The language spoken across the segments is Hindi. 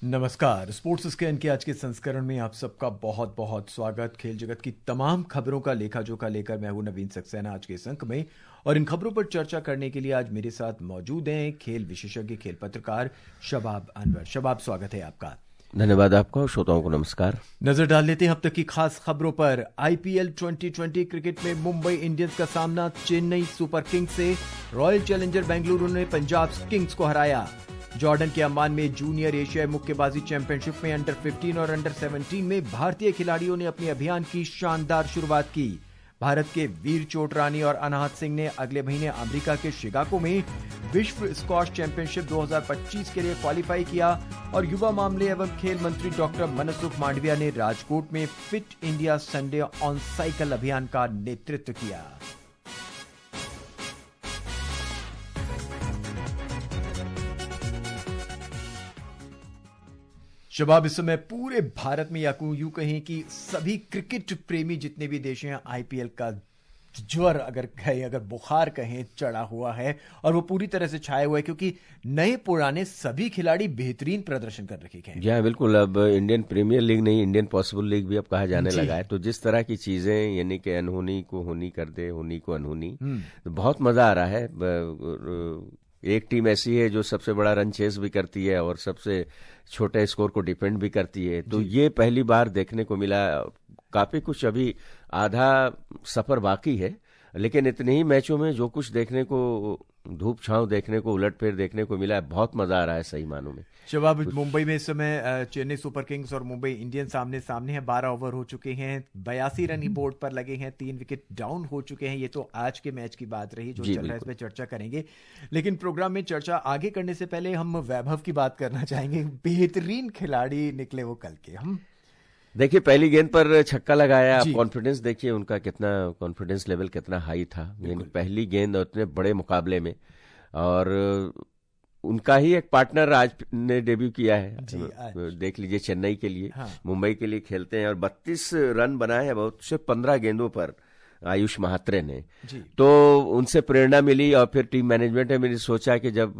नमस्कार। स्पोर्ट्स स्कैन के आज के संस्करण में आप सबका बहुत बहुत स्वागत। खेल जगत की तमाम खबरों का लेखा जोखा लेकर मैं हूं नवीन सक्सेना आज के इस अंक में, और इन खबरों पर चर्चा करने के लिए आज मेरे साथ मौजूद हैं खेल विशेषज्ञ, खेल पत्रकार शबाब अनवर। शबाब, स्वागत है आपका। धन्यवाद आपका और श्रोताओं को नमस्कार। नजर डाल लेते हैं अब तक की खास खबरों पर। आईपीएल 2020 क्रिकेट में मुंबई इंडियंस का सामना चेन्नई सुपर किंग्स से। रॉयल चैलेंजर बेंगलुरु ने पंजाब किंग्स को हराया। जॉर्डन के अम्मान में जूनियर एशियाई मुक्केबाजी चैंपियनशिप में अंडर 15 और अंडर 17 में भारतीय खिलाड़ियों ने अपने अभियान की शानदार शुरुआत की। भारत के वीर चोटरानी और अनाहत सिंह ने अगले महीने अमेरिका के शिकागो में विश्व स्क्वॉश चैंपियनशिप 2025 के लिए क्वालिफाई किया। और युवा मामले एवं खेल मंत्री डॉक्टर मनसुख मांडविया ने राजकोट में fit India Sunday on cycle अभियान का नेतृत्व किया। शबाब, इस समय पूरे भारत में या यूं कहें कि सभी क्रिकेट प्रेमी जितने भी देश हैं, आईपीएल का ज्वर अगर कहें, अगर बुखार कहें, चढ़ा हुआ है और वो पूरी तरह से छाया हुआ है, क्योंकि नए पुराने सभी खिलाड़ी बेहतरीन प्रदर्शन कर रखे हैं। जी हाँ, बिल्कुल। अब इंडियन प्रीमियर लीग नहीं, इंडियन पॉसिबल लीग भी अब कहा जाने लगा है। तो जिस तरह की चीजें, यानी कि अनहोनी को होनी कर दे, होनी को अनहोनी, तो बहुत मजा आ रहा है। एक टीम ऐसी है जो सबसे बड़ा रन चेस भी करती है और सबसे छोटे स्कोर को डिपेंड भी करती है। तो ये पहली बार देखने को मिला। काफी कुछ अभी आधा सफर बाकी है, लेकिन इतने ही मैचों में जो कुछ देखने को, धूप छांव देखने को, उलटफेर देखने को मिला है, बहुत मजा आ रहा है सही मानों में। शबाब, मुंबई में इस समय चेन्नई सुपर किंग्स और मुंबई इंडियंस सामने सामने हैं। 12 ओवर हो चुके हैं, 82 रन ही बोर्ड पर लगे हैं, 3 विकेट डाउन हो चुके हैं। ये तो आज के मैच की बात रही, जो चल रहा है इस पर चर्चा करेंगे। लेकिन प्रोग्राम में चर्चा आगे करने से पहले हम वैभव की बात करना चाहेंगे। बेहतरीन खिलाड़ी निकले वो कल के। हम देखिए, पहली गेंद पर छक्का लगाया। आप कॉन्फिडेंस देखिए उनका, कितना कॉन्फिडेंस लेवल कितना हाई था। यानी पहली गेंद उतने बड़े मुकाबले में, और उनका ही एक पार्टनर आज ने डेब्यू किया है। देख लीजिए, चेन्नई के लिए, मुंबई के लिए खेलते हैं और 32 रन बनाए हैं बहुत से 15 गेंदों पर आयुष महात्रे ने। तो उनसे प्रेरणा मिली और फिर टीम मैनेजमेंट ने मेरी सोचा कि जब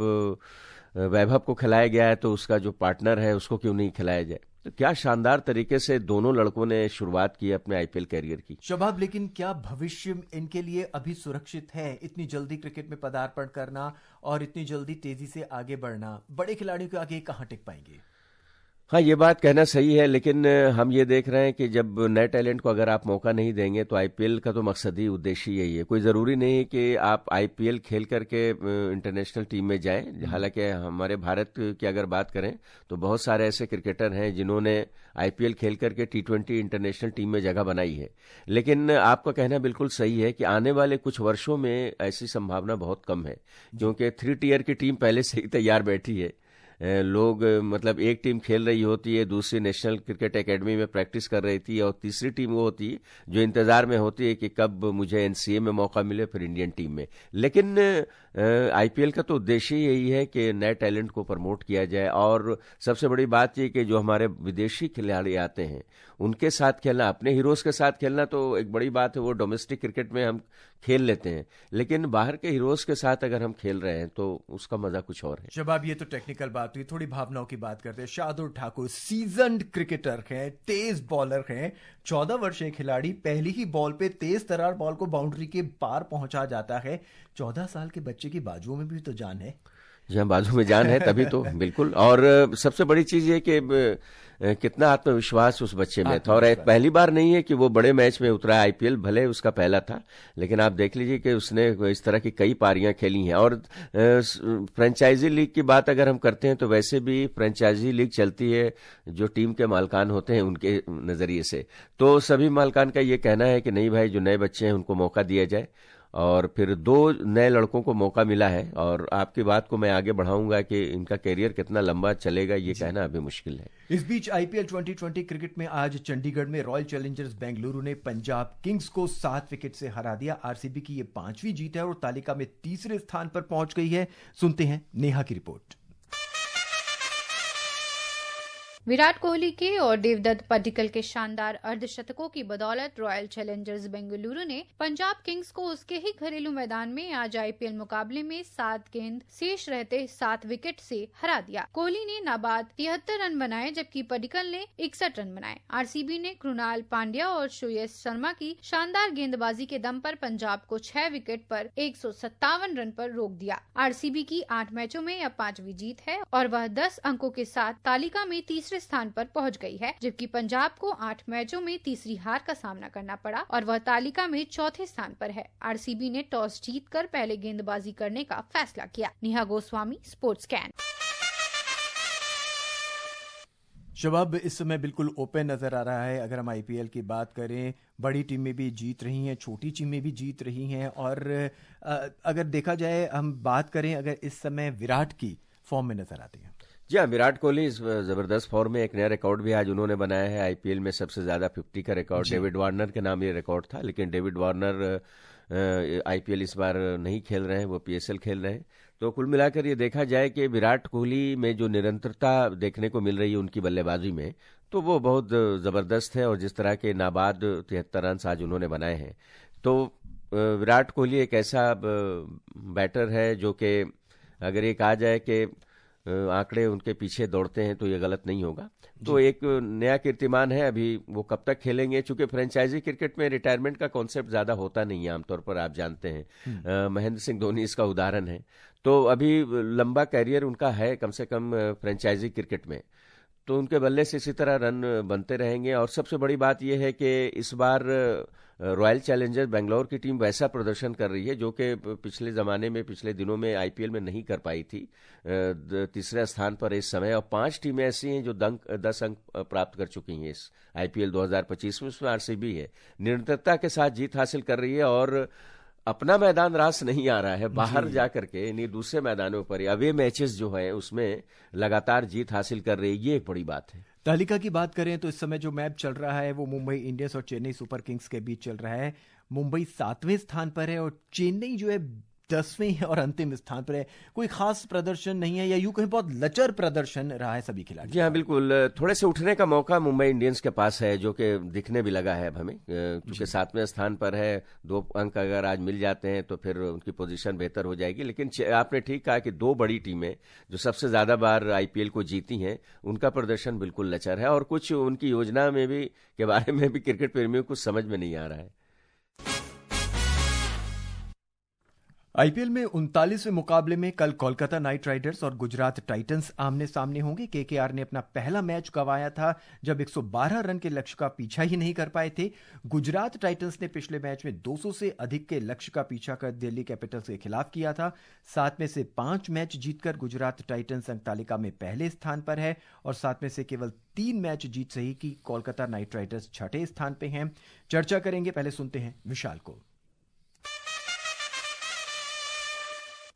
वैभव को खिलाया गया है तो उसका जो पार्टनर है उसको क्यों नहीं खिलाया जाए। तो क्या शानदार तरीके से दोनों लड़कों ने शुरुआत की अपने आईपीएल कैरियर की। शबाब, लेकिन क्या भविष्य इनके लिए अभी सुरक्षित है? इतनी जल्दी क्रिकेट में पदार्पण करना और इतनी जल्दी तेजी से आगे बढ़ना, बड़े खिलाड़ियों के आगे कहां टिक पाएंगे? हाँ, ये बात कहना सही है, लेकिन हम ये देख रहे हैं कि जब नए टैलेंट को अगर आप मौका नहीं देंगे तो आईपीएल का तो मकसद ही, उद्देश्य यही है। कोई ज़रूरी नहीं है कि आप आईपीएल खेल करके इंटरनेशनल टीम में जाएं। हालांकि हमारे भारत की अगर बात करें तो बहुत सारे ऐसे क्रिकेटर हैं जिन्होंने आईपीएल खेल करके T20 इंटरनेशनल टीम में जगह बनाई है। लेकिन आपका कहना बिल्कुल सही है कि आने वाले कुछ वर्षों में ऐसी संभावना बहुत कम है, क्योंकि 3 टियर की टीम पहले से ही तैयार बैठी है। लोग, मतलब एक टीम खेल रही होती है, दूसरी नेशनल क्रिकेट एकेडमी में प्रैक्टिस कर रही थी, और तीसरी टीम वो होती है जो इंतजार में होती है कि कब मुझे एनसीए में मौका मिले, फिर इंडियन टीम में। लेकिन आईपीएल का तो उद्देश्य ही यही है कि नए टैलेंट को प्रमोट किया जाए। और सबसे बड़ी बात यह कि जो हमारे विदेशी खिलाड़ी आते हैं उनके साथ खेलना, अपने हीरोज के साथ खेलना तो एक बड़ी बात है। वो डोमेस्टिक क्रिकेट में हम खेल लेते हैं, लेकिन बाहर के हीरोज के साथ अगर हम खेल रहे हैं तो उसका मजा कुछ और है। शबाब, ये तो टेक्निकल बात हुई, थोड़ी भावनाओं की बात करते हैं। शार्दुल ठाकुर सीजन्ड क्रिकेटर हैं, तेज बॉलर हैं, 14 वर्षीय खिलाड़ी, पहली ही बॉल पे तेज तरार बॉल को बाउंड्री के पार पहुंचा जाता है। 14 साल के बच्चे की बाजुओं में भी तो जान है। जहाँ बाजू में जान है तभी तो, बिल्कुल। और सबसे बड़ी चीज ये कि कितना आत्मविश्वास उस बच्चे में था। और पहली बार नहीं है कि वो बड़े मैच में उतरा। आईपीएल भले उसका पहला था, लेकिन आप देख लीजिए कि उसने इस तरह की कई पारियां खेली हैं। और फ्रेंचाइजी लीग की बात अगर हम करते हैं तो वैसे भी फ्रेंचाइजी लीग चलती है जो टीम के मालकान होते हैं उनके नजरिए से। तो सभी मालकान का ये कहना है कि नहीं भाई, जो नए बच्चे हैं उनको मौका दिया जाए। और फिर 2 नए लड़कों को मौका मिला है, और आपकी बात को मैं आगे बढ़ाऊंगा कि इनका कैरियर कितना लंबा चलेगा ये कहना अभी मुश्किल है। इस बीच आईपीएल 2020 क्रिकेट में आज चंडीगढ़ में रॉयल चैलेंजर्स बेंगलुरु ने पंजाब किंग्स को 7 विकेट से हरा दिया। आरसीबी की ये 5वीं जीत है और तालिका में तीसरे स्थान पर पहुंच गई है। सुनते हैं नेहा की रिपोर्ट। विराट कोहली के और देवदत्त पड्डीकल के शानदार अर्धशतकों की बदौलत रॉयल चैलेंजर्स बेंगलुरु ने पंजाब किंग्स को उसके ही घरेलू मैदान में आज आईपीएल मुकाबले में 7 गेंद शेष रहते 7 विकेट से हरा दिया। कोहली ने नाबाद 73 रन बनाए जबकि पड्डीकल ने 61 रन बनाए। आरसीबी ने कृणाल पांड्या और श्रेयस शर्मा की शानदार गेंदबाजी के दम पर पंजाब को 6 विकेट पर 157 रन पर रोक दिया। आरसीबी की 8 मैचों में अब 5वीं जीत है और वह 10 अंकों के साथ तालिका में तीसरे स्थान पर पहुंच गई है, जबकि पंजाब को 8 मैचों में तीसरी हार का सामना करना पड़ा और वह तालिका में चौथे स्थान पर है। आरसीबी ने टॉस जीतकर पहले गेंदबाजी करने का फैसला किया। Neha Goswami, sports can. शबाब इस समय बिल्कुल ओपन नजर आ रहा है। अगर हम आईपीएल की बात करें, बड़ी टीमें भी जीत रही हैं, छोटी टीमें भी जीत रही हैं और अगर देखा जाए, हम बात करें अगर इस समय विराट की फॉर्म में नजर आती है। जी हाँ, विराट कोहली इस जबरदस्त फॉर्म में एक नया रिकॉर्ड भी आज उन्होंने बनाया है। आईपीएल में सबसे ज्यादा 50 का रिकॉर्ड डेविड वार्नर के नाम ये रिकॉर्ड था, लेकिन डेविड वार्नर आईपीएल इस बार नहीं खेल रहे हैं, वो पीएसएल खेल रहे हैं। तो कुल मिलाकर ये देखा जाए कि विराट कोहली में जो निरंतरता देखने को मिल रही है उनकी बल्लेबाजी में, तो वो बहुत जबरदस्त है। और जिस तरह के नाबाद 73 रन आज उन्होंने बनाए हैं, तो विराट कोहली एक ऐसा बैटर है जो कि अगर ये कहा जाए कि आंकड़े उनके पीछे दौड़ते हैं तो ये गलत नहीं होगा। तो एक नया कीर्तिमान है। अभी वो कब तक खेलेंगे, चूंकि फ्रेंचाइजी क्रिकेट में रिटायरमेंट का कॉन्सेप्ट ज्यादा होता नहीं है आमतौर पर, आप जानते हैं। महेंद्र सिंह धोनी इसका उदाहरण है। तो अभी लंबा कैरियर उनका है कम से कम फ्रेंचाइजी क्रिकेट में, तो उनके बल्ले से इसी तरह रन बनते रहेंगे। और सबसे बड़ी बात यह है कि इस बार रॉयल चैलेंजर्स बेंगलोर की टीम वैसा प्रदर्शन कर रही है जो कि पिछले जमाने में, पिछले दिनों में आईपीएल में नहीं कर पाई थी। तीसरे स्थान पर इस समय, और 5 टीमें ऐसी हैं जो 10 अंक प्राप्त कर चुकी हैं इस आईपीएल 2025 में। उसमें आरसीबी है, निरंतरता के साथ जीत हासिल कर रही है और अपना मैदान रास नहीं आ रहा है, बाहर जाकर के इन्हीं दूसरे मैदानों पर अवे मैचेस जो है उसमें लगातार जीत हासिल कर रही है। ये एक बड़ी बात है। तालिका की बात करें तो इस समय जो मैच चल रहा है वो मुंबई इंडियंस और चेन्नई सुपर किंग्स के बीच चल रहा है। मुंबई 7वें स्थान पर है और चेन्नई जो है 10वें और अंतिम स्थान पर है। कोई खास प्रदर्शन नहीं है, या यूं कहीं बहुत लचर प्रदर्शन रहा है सभी खिलाड़ी। जी हाँ, बिल्कुल। थोड़े से उठने का मौका मुंबई इंडियंस के पास है, जो कि दिखने भी लगा है अब हमें, क्योंकि 7वें स्थान पर है। 2 अंक अगर आज मिल जाते हैं तो फिर उनकी पोजीशन बेहतर हो जाएगी। लेकिन आपने ठीक कहा कि 2 बड़ी टीमें जो सबसे ज्यादा बार आईपीएल को जीती हैं, उनका प्रदर्शन बिल्कुल लचर है और कुछ उनकी योजना में भी के बारे में भी क्रिकेट प्रेमियों को समझ में नहीं आ रहा है। आईपीएल में 39वें मुकाबले में कल कोलकाता नाइट राइडर्स और गुजरात टाइटंस आमने सामने होंगे। केकेआर ने अपना पहला मैच गंवाया था जब 112 रन के लक्ष्य का पीछा ही नहीं कर पाए थे। गुजरात टाइटंस ने पिछले मैच में 200 से अधिक के लक्ष्य का पीछा कर दिल्ली कैपिटल्स के खिलाफ किया था। 7 में से 5 मैच जीतकर गुजरात टाइटंस अंक तालिका में पहले स्थान पर है और 7 में से केवल 3 मैच जीत सही कि कोलकाता नाइट राइडर्स 6ठे स्थान पर हैं। चर्चा करेंगे, पहले सुनते हैं विशाल को।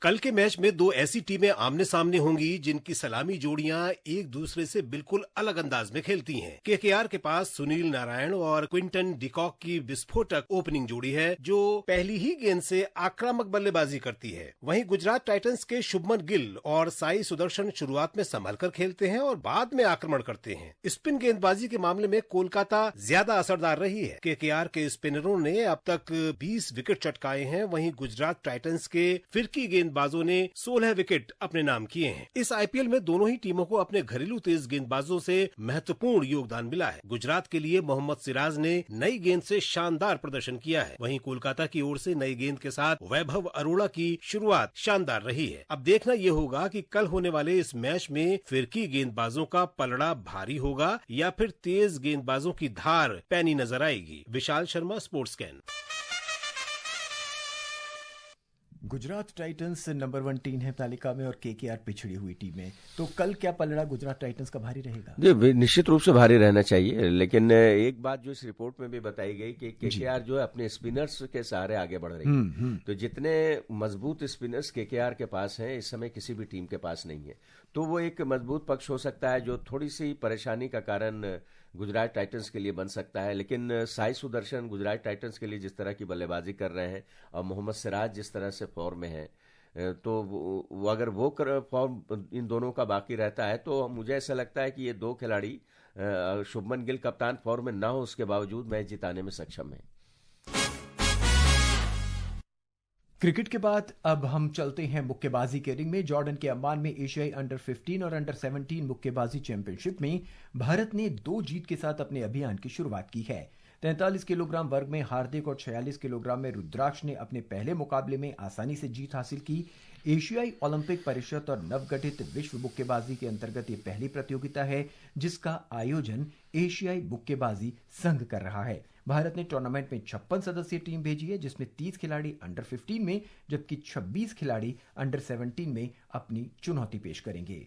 कल के मैच में 2 ऐसी टीमें आमने सामने होंगी जिनकी सलामी जोड़ियां एक दूसरे से बिल्कुल अलग अंदाज में खेलती हैं। केकेआर के पास सुनील नारायण और क्विंटन डिकॉक की विस्फोटक ओपनिंग जोड़ी है जो पहली ही गेंद से आक्रामक बल्लेबाजी करती है। वहीं गुजरात टाइटंस के शुभमन गिल और साई सुदर्शन शुरुआत में संभल कर खेलते हैं और बाद में आक्रमण करते हैं। स्पिन गेंदबाजी के मामले में कोलकाता ज्यादा असरदार रही है। केकेआर के स्पिनरों ने अब तक 20 विकेट चटकाए हैं, वहीं गुजरात टाइटंस के फिरकी गेंदबाजों ने 16 विकेट अपने नाम किए हैं। इस आईपीएल में दोनों ही टीमों को अपने घरेलू तेज गेंदबाजों से महत्वपूर्ण योगदान मिला है। गुजरात के लिए मोहम्मद सिराज ने नई गेंद से शानदार प्रदर्शन किया है, वहीं कोलकाता की ओर से नई गेंद के साथ वैभव अरोड़ा की शुरुआत शानदार रही है। अब देखना यह होगा कि कल होने वाले इस मैच में फिरकी गेंदबाजों का पलड़ा भारी होगा या फिर तेज गेंदबाजों की धार पैनी नजर आएगी। Vishal Sharma, sports can. Gujarat Titans number 1 team है तालिका में और केकेआर पिछड़ी हुई टीम है। तो कल क्या पलड़ा गुजरात टाइटंस का भारी रहेगा? जी, निश्चित रूप से भारी रहना चाहिए। लेकिन एक बात जो इस रिपोर्ट में भी बताई गई कि केकेआर जो है अपने स्पिनर्स के सहारे आगे बढ़ रही है। तो जितने मजबूत स्पिनर्स केकेआर के पास हैं इस समय किसी भी टीम के पास नहीं है। तो वो एक मजबूत पक्ष हो सकता है जो थोड़ी सी परेशानी का कारण गुजरात टाइटंस के लिए बन सकता है। लेकिन साई सुदर्शन गुजरात टाइटंस के लिए जिस तरह की बल्लेबाजी कर रहे हैं और मोहम्मद सिराज जिस तरह से फॉर्म में है, तो अगर वो फॉर्म इन दोनों का बाकी रहता है तो मुझे ऐसा लगता है कि ये दो खिलाड़ी शुभमन गिल कप्तान फॉर्म में ना हो उसके बावजूद मैच जिताने में सक्षम है। क्रिकेट के बाद अब हम चलते हैं मुक्केबाजी के रिंग में। जॉर्डन के अम्मान में एशियाई अंडर 15 और अंडर 17 मुक्केबाजी चैंपियनशिप में भारत ने 2 जीत के साथ अपने अभियान की शुरुआत की है। 43 किलोग्राम वर्ग में हार्दिक और 46 किलोग्राम में रुद्राक्ष ने अपने पहले मुकाबले में आसानी से जीत हासिल की। एशियाई ओलंपिक परिषद और नवगठित विश्व मुक्केबाजी के अंतर्गत ये पहली प्रतियोगिता है जिसका आयोजन एशियाई मुक्केबाजी संघ कर रहा है। भारत ने टूर्नामेंट में 56 सदस्यीय टीम भेजी है जिसमें 30 खिलाड़ी अंडर 15 में जबकि 26 खिलाड़ी अंडर 17 में अपनी चुनौती पेश करेंगे।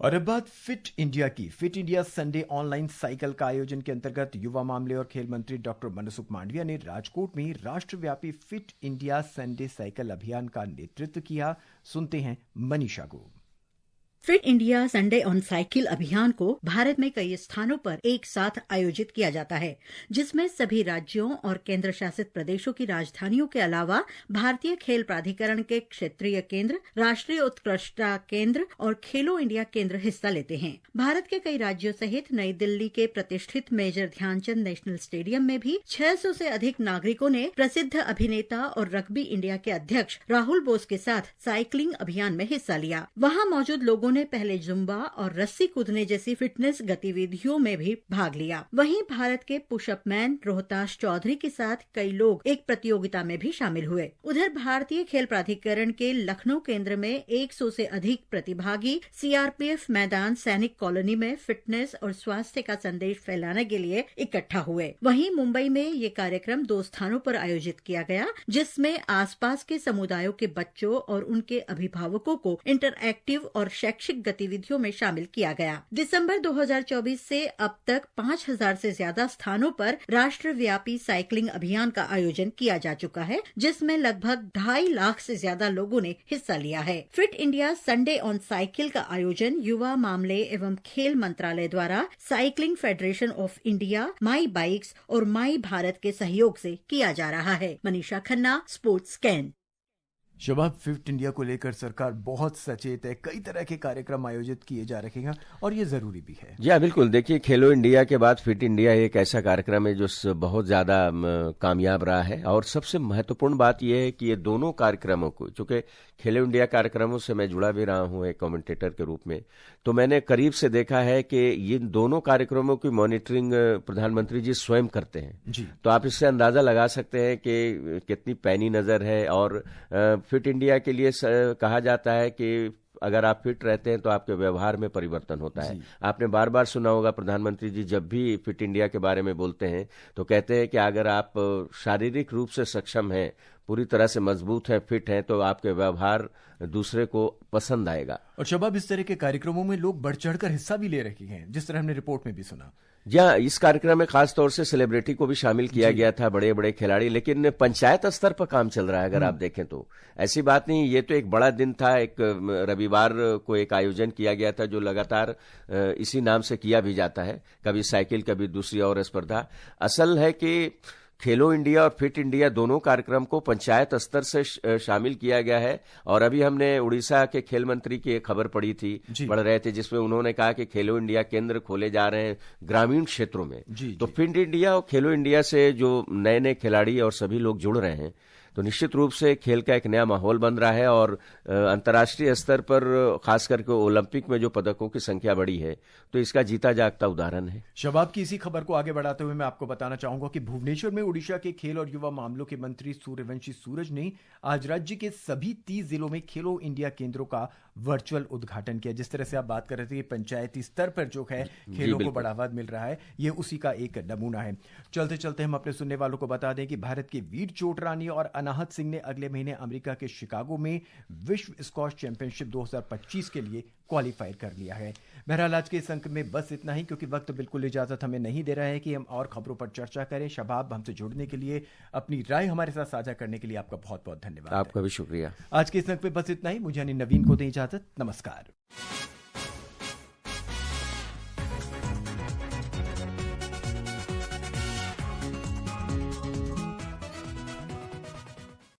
और अब बात फिट इंडिया की। Fit India Sunday online cycle का आयोजन के अंतर्गत युवा मामले और खेल मंत्री डॉक्टर मनसुख मांडविया ने राजकोट में राष्ट्रव्यापी फिट इंडिया संडे साइकिल अभियान का नेतृत्व किया। सुनते हैं मनीषा को। Fit India Sunday on cycle अभियान को भारत में कई स्थानों पर एक साथ आयोजित किया जाता है जिसमें सभी राज्यों और केंद्र शासित प्रदेशों की राजधानियों के अलावा भारतीय खेल प्राधिकरण के क्षेत्रीय केंद्र, राष्ट्रीय उत्कृष्टता केंद्र और खेलो इंडिया केंद्र हिस्सा लेते हैं। भारत के कई राज्यों सहित नई दिल्ली के प्रतिष्ठित मेजर ध्यानचंद नेशनल स्टेडियम में भी 600 से अधिक नागरिकों ने प्रसिद्ध अभिनेता और रग्बी इंडिया के अध्यक्ष राहुल बोस के साथ साइकिलिंग अभियान में हिस्सा लिया। वहां मौजूद लोगों ने पहले जुम्बा और रस्सी कूदने जैसी फिटनेस गतिविधियों में भी भाग लिया। वहीं भारत के पुशअप मैन रोहताश चौधरी के साथ कई लोग एक प्रतियोगिता में भी शामिल हुए। उधर भारतीय खेल प्राधिकरण के लखनऊ केंद्र में 100 से अधिक प्रतिभागी सीआरपीएफ मैदान सैनिक कॉलोनी में फिटनेस और स्वास्थ्य का संदेश फैलाने के लिए इकट्ठा हुए। वहीं मुंबई में ये कार्यक्रम 2 स्थानों पर आयोजित किया गया जिसमें आसपास के समुदायों के बच्चों और उनके अभिभावकों को इंटरएक्टिव और शैक्षिक गतिविधियों में शामिल किया गया। दिसंबर 2024 से अब तक 5000 से ज्यादा स्थानों पर राष्ट्रव्यापी साइकिलिंग अभियान का आयोजन किया जा चुका है जिसमें लगभग 2.5 लाख से ज्यादा लोगों ने हिस्सा लिया है। Fit India Sunday on cycle का आयोजन युवा मामले एवं खेल मंत्रालय द्वारा cycling federation of India, my bikes और माई भारत के सहयोग से किया जा रहा है। Manisha Khanna, sports can. शबाब, फिट इंडिया को लेकर सरकार बहुत सचेत है। कई तरह के कार्यक्रम आयोजित किए जा रहे हैं और ये जरूरी भी है। जी हाँ, बिल्कुल। देखिए, खेलो इंडिया के बाद फिट इंडिया एक ऐसा कार्यक्रम है जो बहुत ज्यादा कामयाब रहा है और सबसे महत्वपूर्ण बात यह है कि ये दोनों कार्यक्रमों को, चूंकि खेलो इंडिया कार्यक्रमों से मैं जुड़ा भी रहा हूं एक कमेंटेटर के रूप में, तो मैंने करीब से देखा है कि इन दोनों कार्यक्रमों की मॉनिटरिंग प्रधानमंत्री जी स्वयं करते हैं जी। तो आप इससे अंदाजा लगा सकते हैं कि कितनी पैनी नजर है। और फिट इंडिया के लिए कहा जाता है कि अगर आप फिट रहते हैं तो आपके व्यवहार में परिवर्तन होता है। आपने बार बार सुना होगा प्रधानमंत्री जी जब भी फिट इंडिया के बारे में बोलते हैं तो कहते हैं कि अगर आप शारीरिक रूप से सक्षम हैं, पूरी तरह से मजबूत हैं, फिट हैं, तो आपके व्यवहार दूसरे को पसंद आएगा। और शबाब, इस तरह के कार्यक्रमों में लोग बढ़ चढ़कर हिस्सा भी ले रहे हैं जिस तरह हमने रिपोर्ट में भी सुना। जहाँ इस कार्यक्रम में खास तौर से सेलिब्रिटी को भी शामिल किया गया था, बड़े बड़े खिलाड़ी, लेकिन पंचायत स्तर पर काम चल रहा है। अगर आप देखें तो ऐसी बात नहीं, ये तो एक बड़ा दिन था। एक रविवार को एक आयोजन किया गया था जो लगातार इसी नाम से किया भी जाता है, कभी साइकिल कभी दूसरी और स्पर्धा। असल है कि खेलो इंडिया और फिट इंडिया दोनों कार्यक्रम को पंचायत स्तर से शामिल किया गया है। और अभी हमने उड़ीसा के खेल मंत्री की एक खबर पढ़ी थी, पढ़ रहे थे, जिसमें उन्होंने कहा कि खेलो इंडिया केंद्र खोले जा रहे हैं ग्रामीण क्षेत्रों में। तो फिट इंडिया और खेलो इंडिया से जो नए नए खिलाड़ी और सभी लोग जुड़ रहे हैं तो निश्चित रूप से खेल का एक नया माहौल बन रहा है। और अंतर्राष्ट्रीय स्तर पर खास करके ओलंपिक में जो पदकों की संख्या बढ़ी है तो इसका जीता जागता उदाहरण है। शबाब की इसी खबर को आगे बढ़ाते हुए मैं आपको बताना चाहूंगा कि भुवनेश्वर में उड़ीसा के खेल और युवा मामलों के मंत्री सूर्यवंशी सूरज ने आज राज्य के सभी 30 जिलों में खेलो इंडिया केंद्रों का वर्चुअल उद्घाटन किया। जिस तरह से आप बात कर रहे थे कि पंचायती स्तर पर जो है खेलों को बढ़ावा मिल रहा है, ये उसी का एक नमूना है। चलते चलते हम अपने सुनने वालों को बता दें कि भारत के वीर चोटरानी और अनाहत सिंह ने अगले महीने अमेरिका के शिकागो में विश्व स्क्वॉश चैंपियनशिप 2025 के लिए क्वालिफाई कर लिया है। बहरहाल आज के इस अंक में बस इतना ही, क्योंकि वक्त बिल्कुल इजाजत हमें नहीं दे रहा है कि हम और खबरों पर चर्चा करें। शबाब, हमसे जुड़ने के लिए, अपनी राय हमारे साथ साझा करने के लिए आपका बहुत बहुत धन्यवाद। आपका भी शुक्रिया। आज के इस अंक में बस इतना ही। मुझे यानी नवीन को दें इजाजत। नमस्कार।